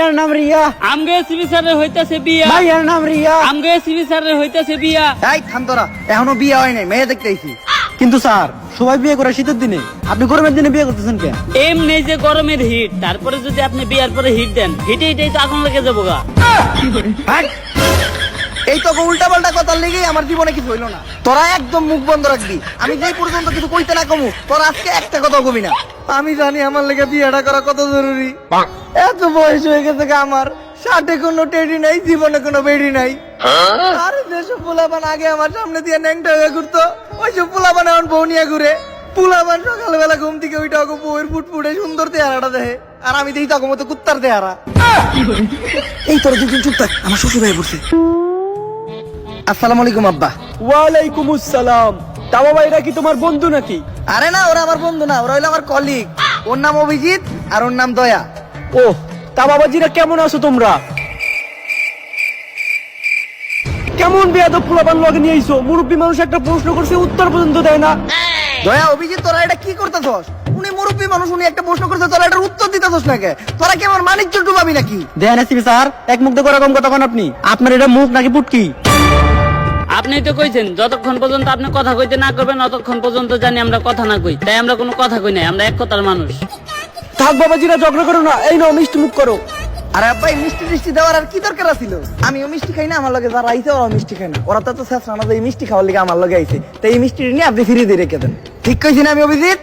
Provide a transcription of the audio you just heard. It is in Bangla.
এর নাম রিয়া। আমগে সিবি স্যারের হইতাছে বিয়া। ভাইয়ের নাম রিয়া। আমগে সিবি স্যারের হইতাছে বিয়া। এই থাম তোরা, এখনো বিয়ে হয় নাই, মেয়ে দেখতেছি। কিন্তু স্যার সবাই বিয়ে করে শীতের দিনে, আপনি গরমের দিনে বিয়ে করতেছেন কেন? এমনি যে গরমের হিট, তারপরে যদি আপনি বিয়ার পরে হিট দেন, হিটেই তো আগুন লেগে যাবো গা। হাট! এই তো উল্টা পাল্টা কথার লেগেই আমার জীবনে কিছু হইলো না। তোরা একদম মুখ বন্ধ রাখবি, আমি যেই পর্যন্ত কিছু কইতে না কমু তোরা আজকে একটা কথা কবি না। আমি জানি আমার লেগে বিয়েটা করা কত জরুরি। এত বয়স হয়ে গেছে আমার, ষাটে কোনো টেডি নাই, জীবনে কোনো বেডি নাই। আরে যেসব পোলাপান আগে আমার সামনে দিয়ে ন্যাংটা হয়ে ঘুরতো, ওইসব পোলাপান এখন বউ নিয়ে ঘুরে। পোলাপান সকালবেলা ঘুম থেকে ওইটা ওকে বউয়ের ফুটফুটে সুন্দর চেহারাটা দেখে, আর আমি দেখি তখন মতো কুত্তার চেহারা। এই তোরা দুজন চুপ থাক, আমার শ্বশুর ভাই বলছে। আসসালামু আলাইকুম আব্বা। ওয়ালাইকুম আসসালাম। তা বাবা এরা কি তোমার বন্ধু নাকি? আরে না, ওরা আমার বন্ধু না, ওরা হইলো আমার কলিগ। ওর নাম অভিজিৎ আর ওর নাম দয়া। ও তা বাবাজিরা কেমন আছো তোমরা? কেমন বেয়াদব পোলাপান লগে নিয়ে আইছো? মুরব্বী মানুষ একটা প্রশ্ন করছে উত্তর পর্যন্ত দেয় না। দয়া, অভিজিৎ, তোরা এটা কি করতেছস? উনি মুরব্বী মানুষ, উনি একটা প্রশ্ন করতে, তোরা এটার উত্তর দিতেছস না কে? তোরা কি আমার মানিজ্য ডুবাবি নাকি? দেন এসপি স্যার, এক মুখ দিয়ে কম কথা কন আপনি। আপনার এটা মুখ নাকি পুটকি? আপনি তো কইছেন যতক্ষণ পর্যন্ত আপনি কথা কইতে না করবেন ততক্ষণ পর্যন্ত জানি আমরা কথা না কই, তাই আমরা কোনো কথা কই নাই, আমরা এক কথার মানুষ। থাক বাবাজিরা ঝগড়া করো না, এই নাও মিষ্টি মুখ করো। আরে আব্বা, এই মিষ্টি টিষ্টি দেওয়ার আর কি দরকার ছিল? আমিও মিষ্টি খাই না, আমার লগে যারা আইছে ওরাও মিষ্টি খায় না। ওরা তো শেষ না, এই মিষ্টি খাওয়ার লিগে আমার লগে আইছে, তাই এই মিষ্টি নিয়ে আপনি ফিরিয়ে দিয়ে রেখে দেন। ঠিক কইছি না আমি অভিজিৎ?